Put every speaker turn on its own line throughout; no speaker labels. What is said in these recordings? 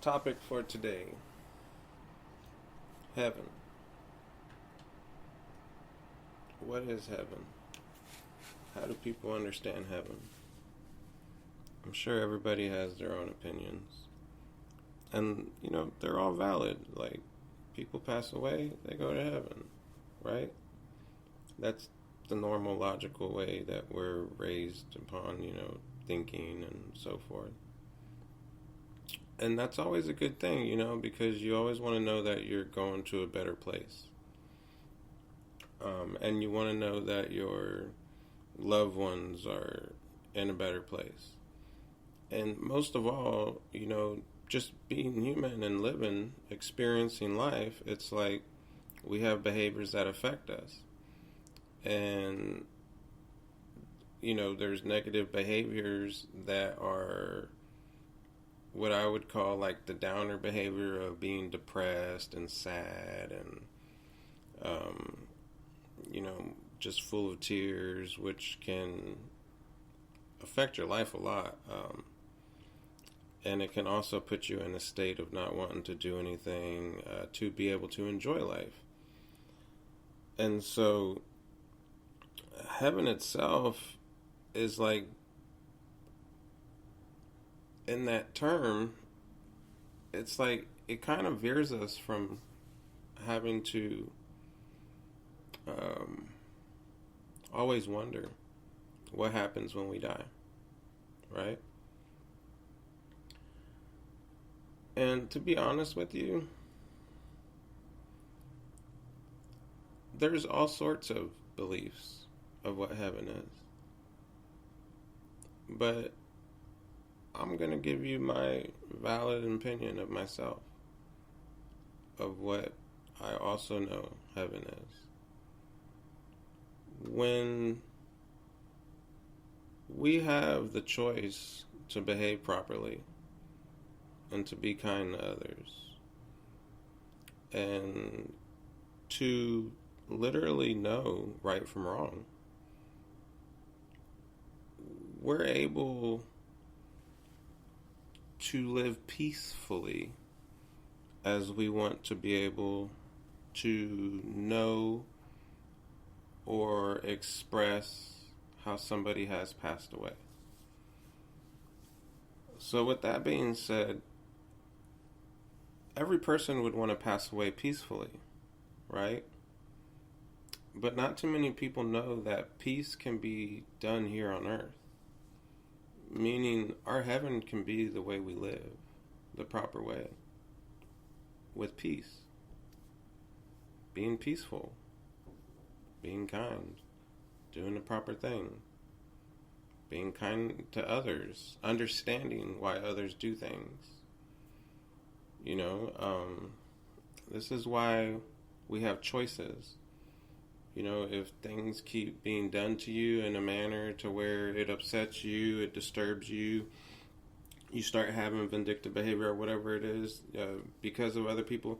Topic for today: Heaven. What is heaven? How do people understand heaven? I'm sure everybody has their own opinions. And, they're all valid. Like, people pass away, they go to heaven, right? That's the normal logical way that we're raised upon, thinking and so forth. And that's always a good thing, because you always want to know that you're going to a better place. And you want to know that your loved ones are in a better place. And most of all, just being human and living, experiencing life, it's like we have behaviors that affect us. And, there's negative behaviors that are what I would call like the downer behavior of being depressed and sad and, just full of tears, which can affect your life a lot. And it can also put you in a state of not wanting to do anything to be able to enjoy life. And so, heaven itself is like, in that term, it's like it kind of veers us from having to always wonder what happens when we die, right? And to be honest with you, there's all sorts of beliefs of what heaven is. But I'm going to give you my valid opinion of myself, of what I also know heaven is. When we have the choice to behave properly and to be kind to others and to literally know right from wrong, we're able to live peacefully as we want to be able to know or express how somebody has passed away. So with that being said, every person would want to pass away peacefully, right? But not too many people know that peace can be done here on earth. Meaning our heaven can be the way we live, the proper way, with peace, being peaceful, being kind, doing the proper thing, being kind to others, understanding why others do things. This is why we have choices. If things keep being done to you in a manner to where it upsets you, it disturbs you, you start having vindictive behavior or whatever it is because of other people,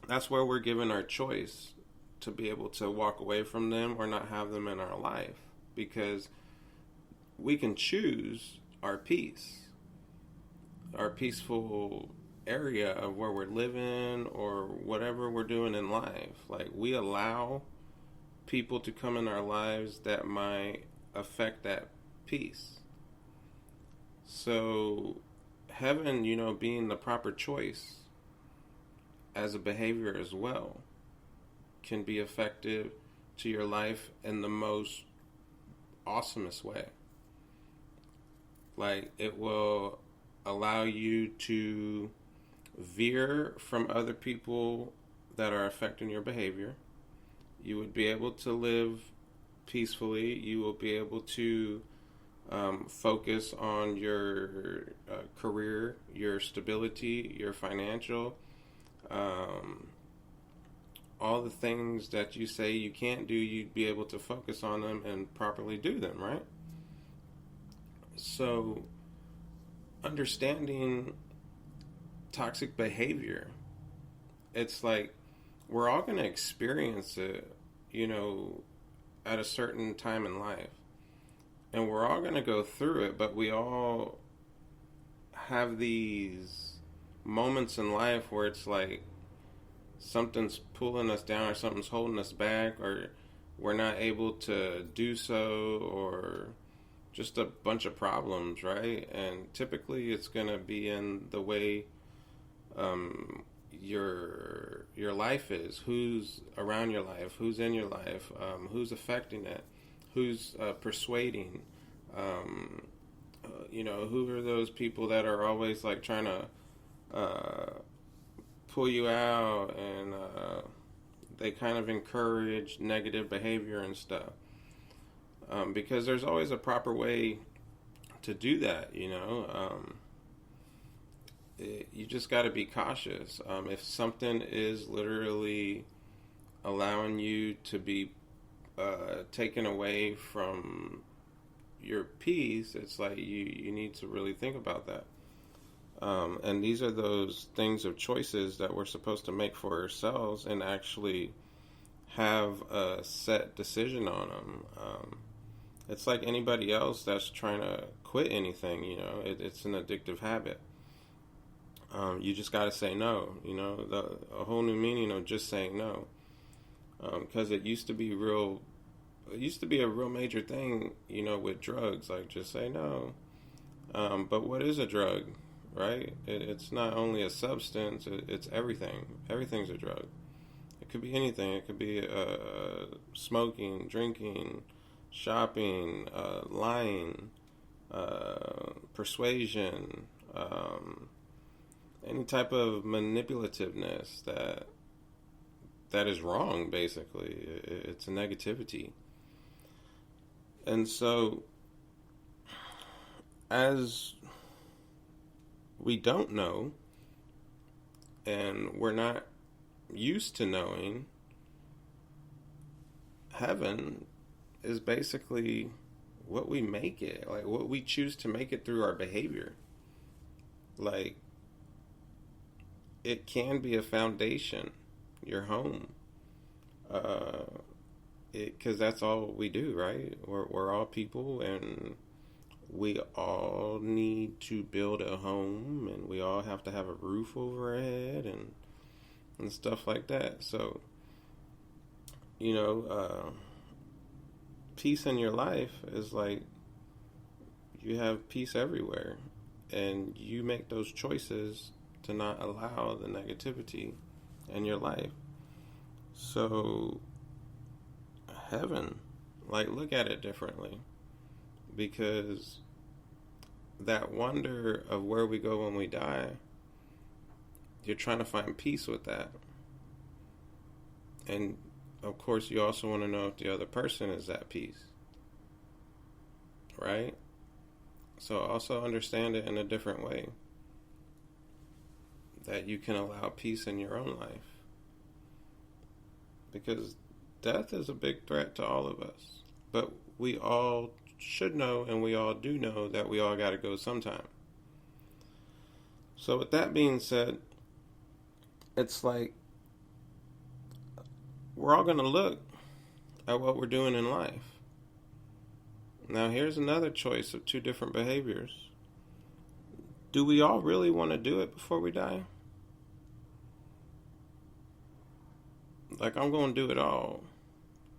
that's where we're given our choice to be able to walk away from them or not have them in our life, because we can choose our peace, our peaceful area of where we're living or whatever we're doing in life. Like, we allow people to come in our lives that might affect that peace. So heaven, being the proper choice as a behavior as well, can be effective to your life in the most awesomest way. Like, it will allow you to veer from other people that are affecting your behavior. You would be able to live peacefully. You will be able to focus on your career, your stability, your financial, all the things that you say you can't do, you'd be able to focus on them and properly do them, right? So, understanding toxic behavior, it's like we're all going to experience it, at a certain time in life. And we're all going to go through it, but we all have these moments in life where it's like something's pulling us down or something's holding us back or we're not able to do so, or just a bunch of problems, right? And typically it's going to be in the way your life is, who's around your life, who's in your life, who's affecting it, who's persuading, who are those people that are always like trying to pull you out, and they kind of encourage negative behavior and stuff, because there's always a proper way to do that, you just got to be cautious. If something is literally allowing you to be taken away from your peace, it's like you need to really think about that. And these are those things of choices that we're supposed to make for ourselves and actually have a set decision on them. It's like anybody else that's trying to quit anything, it's an addictive habit. You just got to say no, a whole new meaning of just saying no. Because it used to be a real major thing, with drugs, like just say no. But what is a drug, right? It's not only a substance, it's everything. Everything's a drug. It could be anything. It could be smoking, drinking, shopping, lying, persuasion, any type of manipulativeness that is wrong, basically. It's a negativity. And so, as we don't know, and we're not used to knowing, heaven is basically what we make it, like what we choose to make it through our behavior. Like, it can be a foundation, your home, because that's all we do, right? We're all people, and we all need to build a home, and we all have to have a roof over our head and stuff like that. So, peace in your life is like you have peace everywhere, and you make those choices to not allow the negativity in your life. So, heaven, like, look at it differently, because that wonder of where we go when we die, you're trying to find peace with that. And of course, you also want to know if the other person is at peace, right? So also understand it in a different way, that you can allow peace in your own life, because death is a big threat to all of us. But we all should know, and we all do know, that we all got to go sometime. So with that being said, it's like we're all going to look at what we're doing in life. Now here's another choice of two different behaviors. Do we all really want to do it before we die? Like, I'm going to do it all.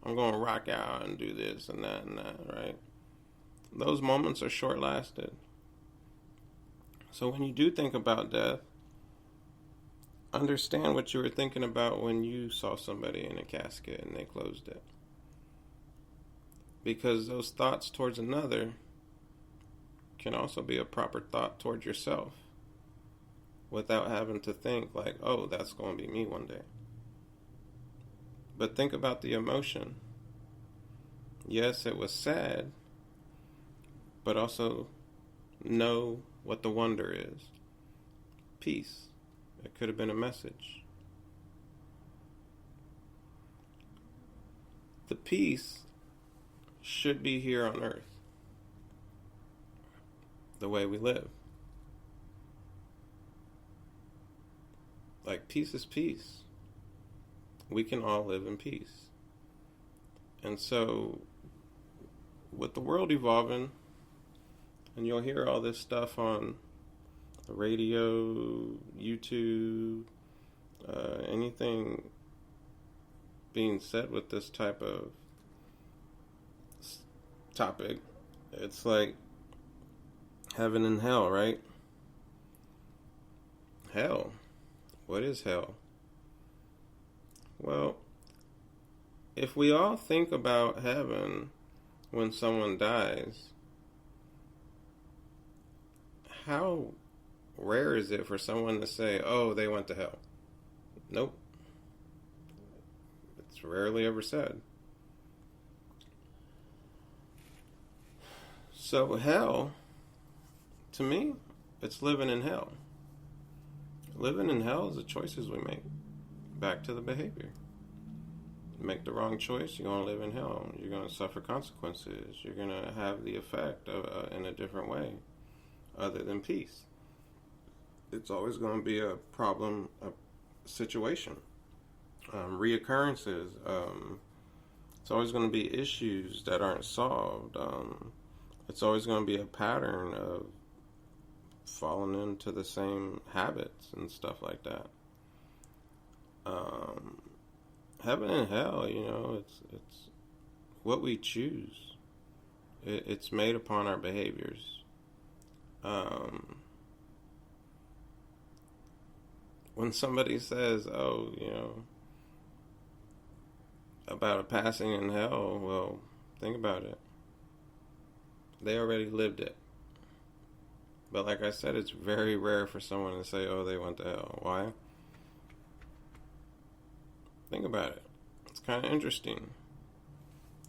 I'm going to rock out and do this and that, right? Those moments are short-lasted. So when you do think about death, understand what you were thinking about when you saw somebody in a casket and they closed it. Because those thoughts towards another can also be a proper thought towards yourself, without having to think like, oh, that's going to be me one day. But think about the emotion. Yes, it was sad, but also know what the wonder is. Peace. It could have been a message. The peace should be here on earth, the way we live. Like, peace is peace. We can all live in peace. And so, with the world evolving, and you'll hear all this stuff on the radio, YouTube, anything being said with this type of topic, it's like heaven and hell, right? Hell. What is hell? Well, if we all think about heaven when someone dies, how rare is it for someone to say, oh, they went to hell? Nope. It's rarely ever said. So hell, to me, it's living in hell. Living in hell is the choices we make. Back to the behavior. You make the wrong choice, you're going to live in hell. You're going to suffer consequences. You're going to have the effect of, in a different way other than peace. It's always going to be a problem, a situation. Reoccurrences. It's always going to be issues that aren't solved. It's always going to be a pattern of falling into the same habits and stuff like that. Heaven and hell, it's what we choose. It's made upon our behaviors. When somebody says, oh, about a passing in hell, well, think about it. They already lived it. But like I said, it's very rare for someone to say, oh, they went to hell. Why? Think about it. It's kind of interesting.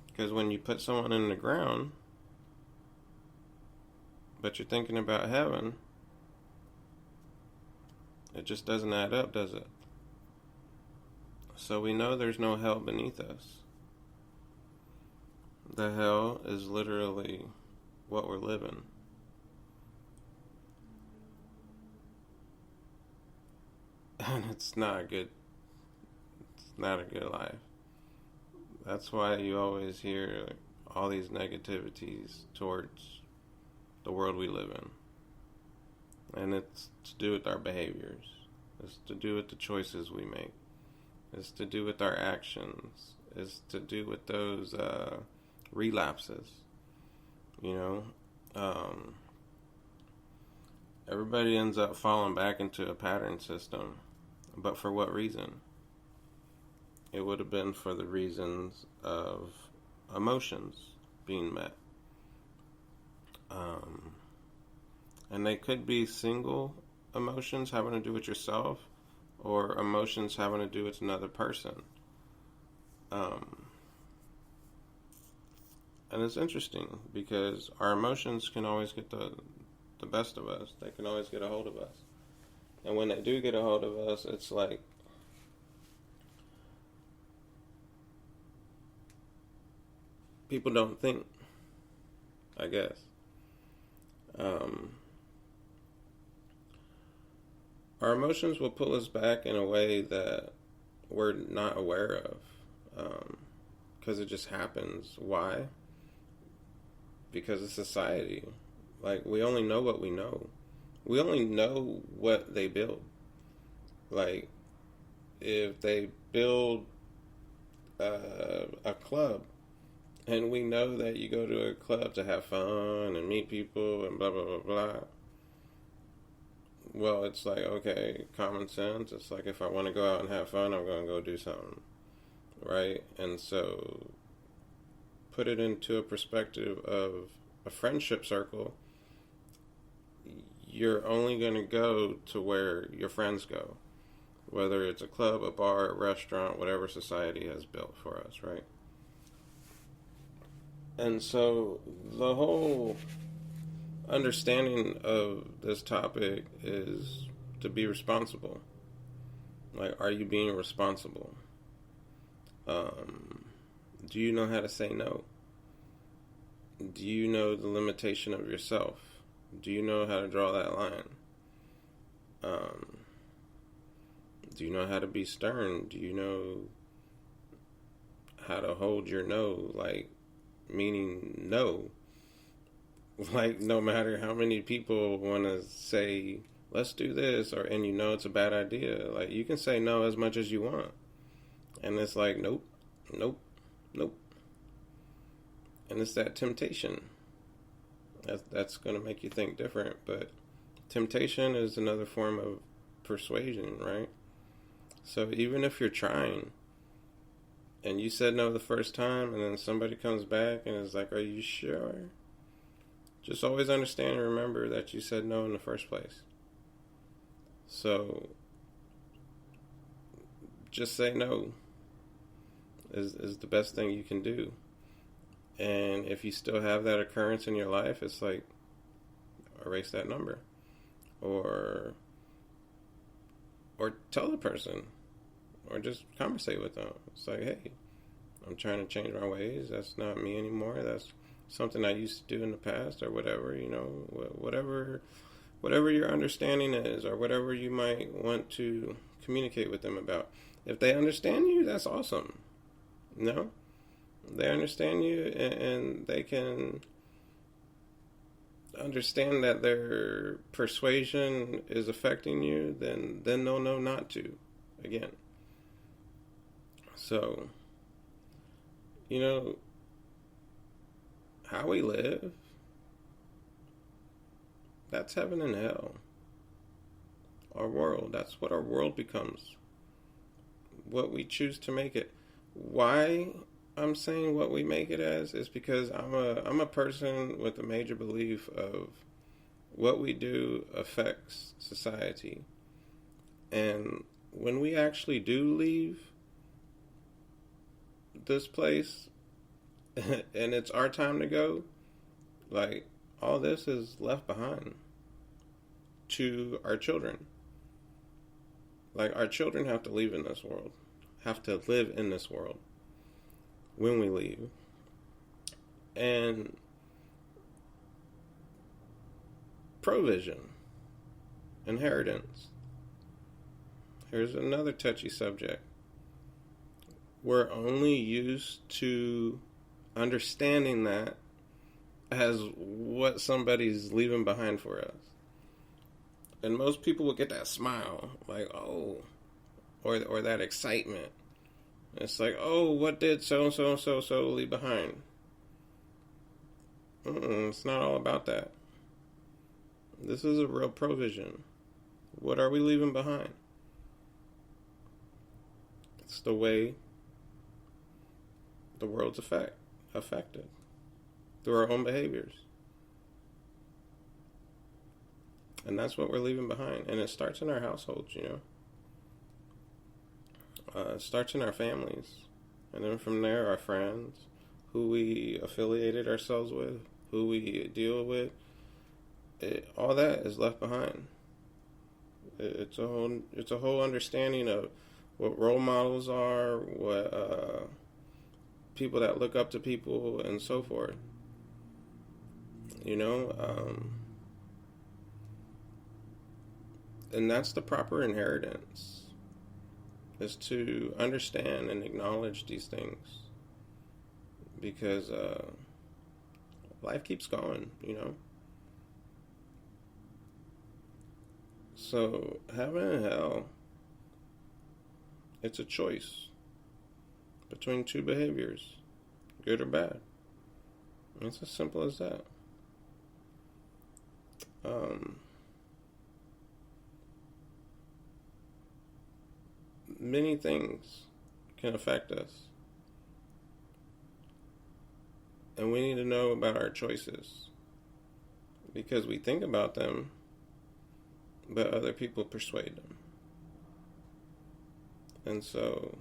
Because when you put someone in the ground, but you're thinking about heaven, it just doesn't add up, does it? So we know there's no hell beneath us. The hell is literally what we're living. And it's not good. It's not a good life. That's why you always hear all these negativities towards the world we live in. And it's to do with our behaviors. It's to do with the choices we make. It's to do with our actions. It's to do with those relapses. Everybody ends up falling back into a pattern system. But for what reason? It would have been for the reasons of emotions being met. And they could be single emotions having to do with yourself, or emotions having to do with another person. And it's interesting because our emotions can always get the best of us. They can always get a hold of us. And when they do get a hold of us, it's like people don't think, I guess. Our emotions will pull us back in a way that we're not aware of. Because it just happens. Why? Because of society. Like, we only know what we know. We only know what they build. Like, if they build a club, and we know that you go to a club to have fun and meet people and blah, blah, blah, blah. Well, it's like, okay, common sense. It's like, if I want to go out and have fun, I'm going to go do something. Right? And so, put it into a perspective of a friendship circle. You're only going to go to where your friends go. Whether it's a club, a bar, a restaurant, whatever society has built for us, right? And so the whole understanding of this topic is to be responsible. Like, are you being responsible? Do you know how to say no? Do you know the limitation of yourself? Do you know how to draw that line? Do you know how to be stern? Do you know how to hold your no? Like, meaning no. Like, no matter how many people want to say let's do this, and you know it's a bad idea. Like, you can say no as much as you want, and it's like, nope, nope, nope. And it's that temptation that's going to make you think different. But temptation is another form of persuasion, right? So even if you're trying and you said no the first time, and then somebody comes back and is like, are you sure? Just always understand and remember that you said no in the first place. So just say no is the best thing you can do. And if you still have that occurrence in your life, it's like, erase that number. Or tell the person. Or just conversate with them. It's like, hey, I'm trying to change my ways. That's not me anymore. That's something I used to do in the past, or whatever, whatever your understanding is, or whatever you might want to communicate with them about. If they understand you, that's awesome. They understand you, and they can understand that their persuasion is affecting you, then they'll know not to, again. So, how we live, that's heaven and hell. Our world, that's what our world becomes. What we choose to make it. Why I'm saying what we make it as is because I'm a person with a major belief of what we do affects society. And when we actually do leave this place and it's our time to go, like, all this is left behind to our children. Like, our children have to live in this world, when we leave. And provision, inheritance. Here's another touchy subject. We're only used to understanding that as what somebody's leaving behind for us. And most people will get that smile, like, oh, or that excitement. It's like, oh, what did so leave behind? It's not all about that. This is a real provision. What are we leaving behind? It's the way the world's affected through our own behaviors. And that's what we're leaving behind. And it starts in our households, It starts in our families. And then from there, our friends, who we affiliated ourselves with, who we deal with, all that is left behind. It's a whole understanding of what role models are, what people that look up to people, and so forth. And that's the proper inheritance, is to understand and acknowledge these things, because life keeps going, So heaven and hell, it's a choice between two behaviors, good or bad. It's as simple as that. Many things can affect us, and we need to know about our choices, because we think about them, but other people persuade them. And so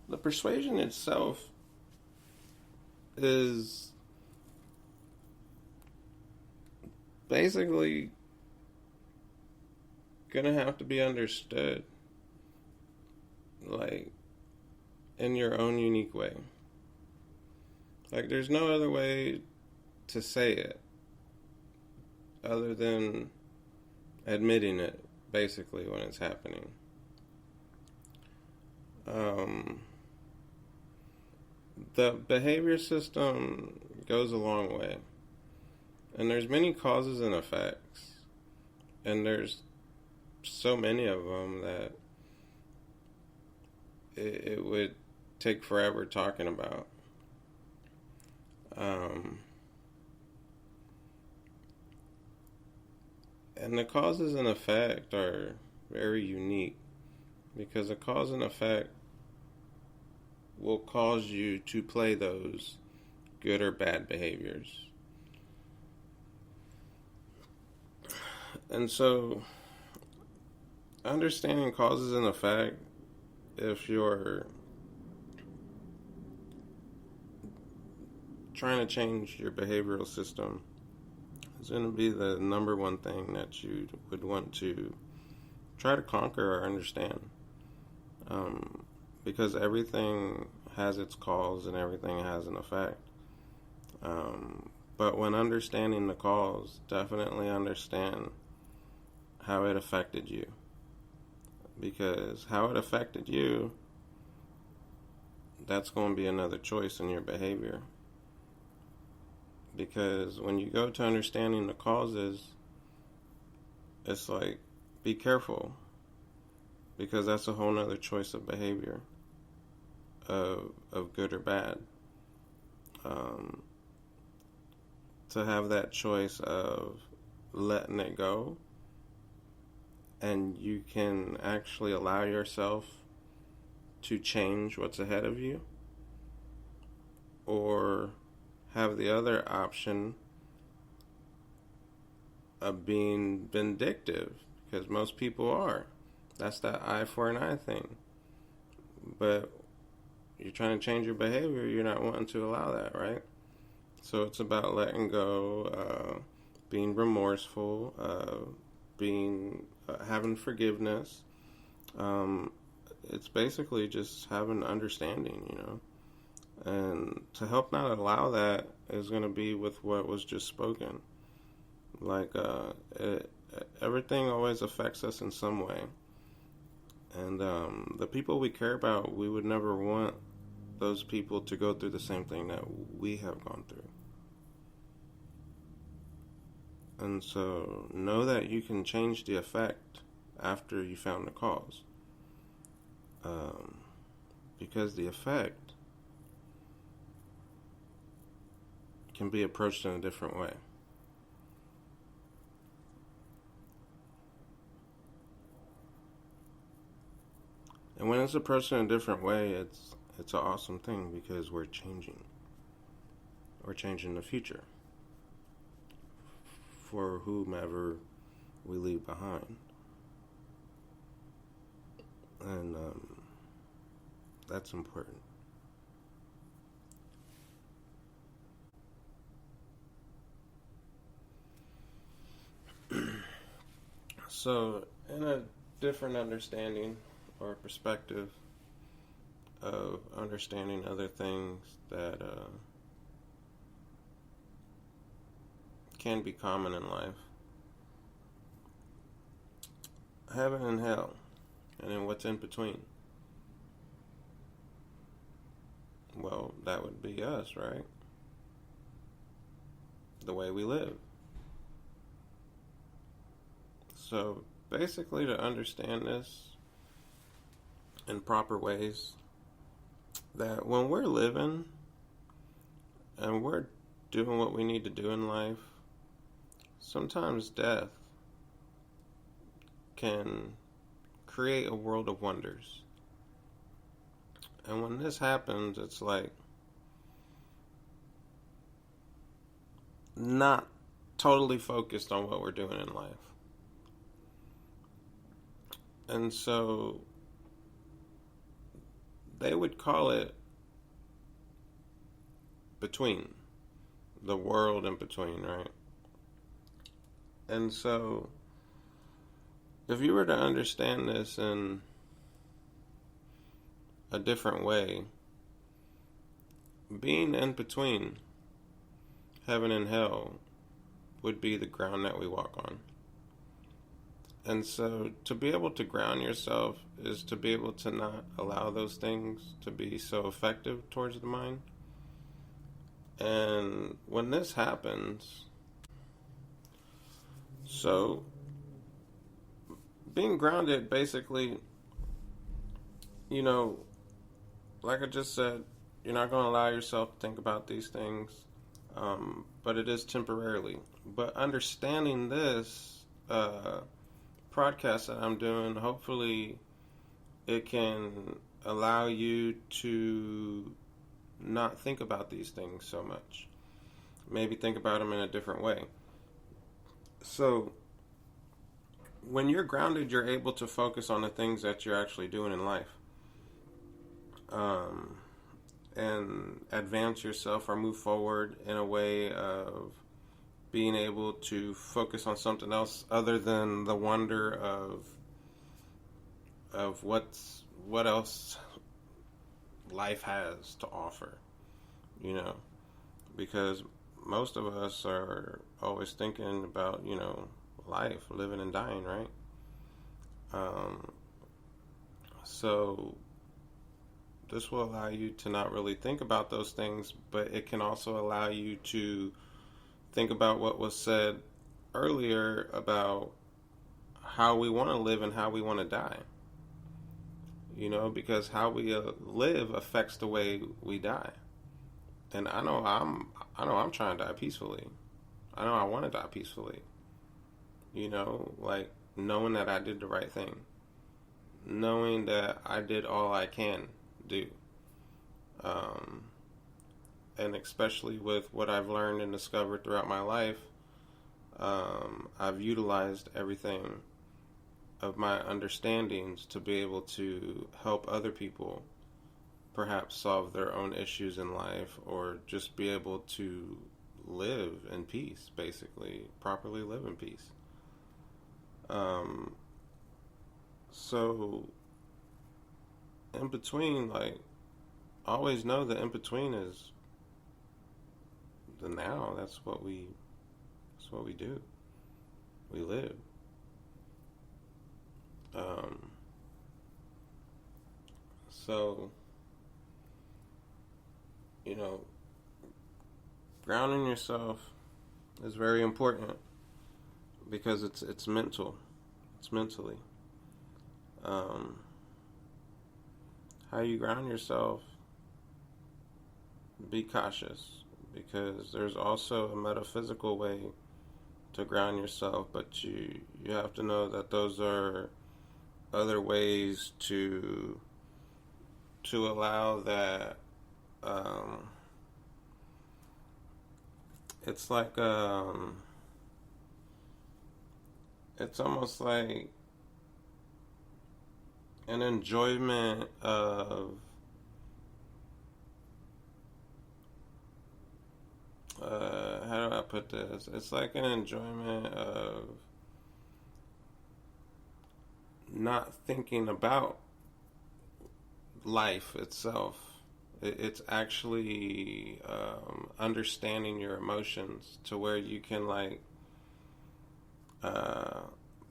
the persuasion itself is basically gonna have to be understood, like, in your own unique way. Like, there's no other way to say it other than admitting it, basically, when it's The behavior system goes a long way. And there's many causes and effects. And there's so many of them that it would take forever talking about. And the causes and effect are very unique because a cause and effect will cause you to play those good or bad behaviors. And so, understanding causes and effect, if you're trying to change your behavioral system, is going to be the number one thing that you would want to try to conquer or understand. Because everything has its cause and everything has an effect. But when understanding the cause, definitely understand how it affected you. Because how it affected you, that's going to be another choice in your behavior. Because when you go to understanding the causes, it's like, be careful. Because that's a whole nother choice of behavior, of good or bad. To have that choice of letting it go, and you can actually allow yourself to change what's ahead of you, or have the other option of being vindictive, because most people are. That's that eye for an eye thing. But you're trying to change your behavior, you're not wanting to allow that, right? So it's about letting go, being remorseful, having forgiveness. It's basically just having understanding, And to help not allow that is going to be with what was just spoken. Like, everything always affects us in some way. And the people we care about, we would never want those people to go through the same thing that we have gone through. And so know that you can change the effect after you found the cause. Because the effect can be approached in a different way. And when it's approached in a different way, it's an awesome thing because we're changing. We're changing the future for whomever we leave behind. And that's important. So, in a different understanding or perspective of understanding other things that can be common in life, heaven and hell, and then what's in between. Well, that would be us, right? The way we live. So basically, to understand this in proper ways, that when we're living and we're doing what we need to do in life, sometimes death can create a world of wonders. And when this happens, it's like not totally focused on what we're doing in life. And so they would call it between, the world in between, right? And so if you were to understand this in a different way, being in between heaven and hell would be the ground that we walk on. And so to be able to ground yourself is to be able to not allow those things to be so effective towards the mind. And when this happens, so being grounded basically, you know, like I just said, you're not going to allow yourself to think about these things, but it is temporarily. But understanding this podcast that I'm doing, hopefully it can allow you to not think about these things so much. Maybe think about them in a different way. So, when you're grounded, you're able to focus on the things that you're actually doing in life. And advance yourself or move forward in a way of being able to focus on something else other than the wonder of what else life has to offer, you know, because most of us are always thinking about, life, living and dying, right? So this will allow you to not really think about those things, but it can also allow you to think about what was said earlier about how we want to live and how we want to die. Because how we live affects the way we die. And I know I'm trying to die peacefully. I know I want to die peacefully. Like knowing that I did the right thing. Knowing that I did all I can do. And especially with what I've learned and discovered throughout my life, I've utilized everything of my understandings to be able to help other people perhaps solve their own issues in life, or just be able to live in peace, basically, properly live in peace. So in between, like, always know that in between is the now. That's what we do. We live. So, grounding yourself is very important because it's mental. It's mentally. How you ground yourself, be cautious, because there's also a metaphysical way to ground yourself, but you have to know that those are other ways to allow that. It's like it's almost like an enjoyment of how do I put this? It's like an enjoyment of not thinking about life itself. It's actually understanding your emotions to where you can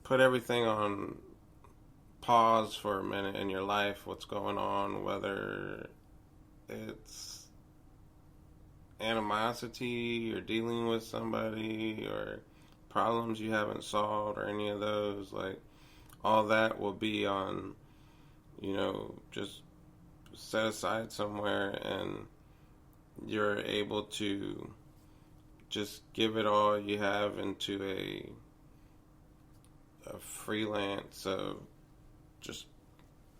put everything on pause for a minute in your life, what's going on, whether it's animosity or dealing with somebody or problems you haven't solved or any of those, like all that will be on, just set aside somewhere, and you're able to just give it all you have into a freelance of just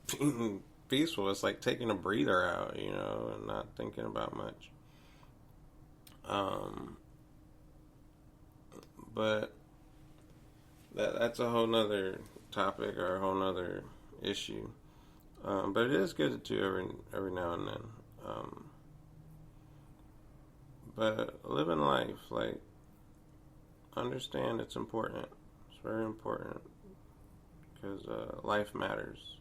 being peaceful. It's like taking a breather out, and not thinking about much. But that's a whole nother topic or a whole nother issue. But it is good to do every now and then. But living life, like, understand it's important. It's very important because life matters,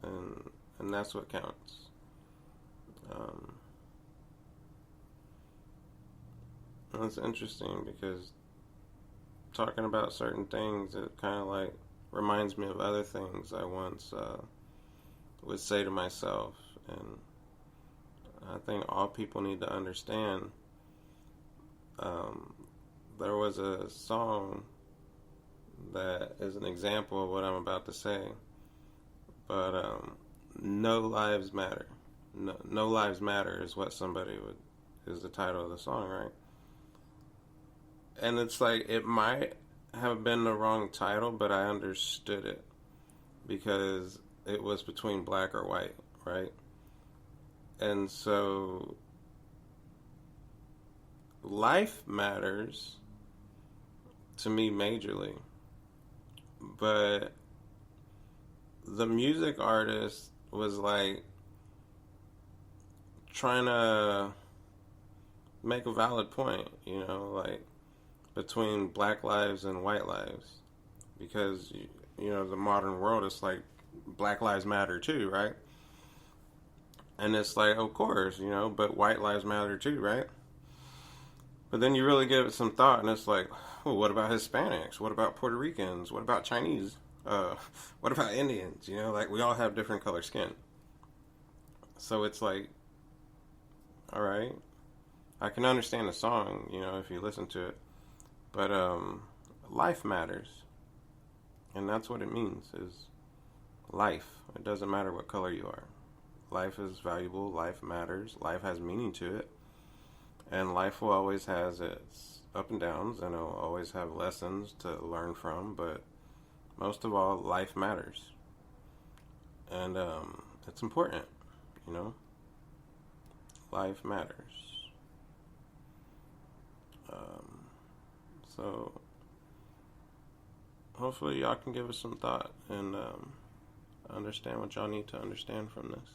and that's what counts. And it's interesting because talking about certain things, it kind of like reminds me of other things I once would say to myself, and think all people need to understand. Um, there was a song that is an example of what I'm about to say, but no lives matter. No lives matter is what somebody would is the title of the song, right? And it's like it might have been the wrong title, but I understood it because it was between black or white, right? And so life matters to me majorly, but the music artist was like trying to make a valid point, like between black lives and white lives, because the modern world is like black lives matter too, right? And it's like, of course, but white lives matter too, right? But then you really give it some thought, and it's like, well, what about Hispanics? What about Puerto Ricans? What about Chinese? What about Indians? Like we all have different color skin. So it's like, all right, I can understand the song, if you listen to it, but life matters, and that's what it means is life. It doesn't matter what color you are. Life is valuable. Life matters. Life has meaning to it, and life will always has its up and downs, and it'll always have lessons to learn from. But most of all, life matters, and it's important. Life matters. So hopefully y'all can give us some thought and understand what y'all need to understand from this.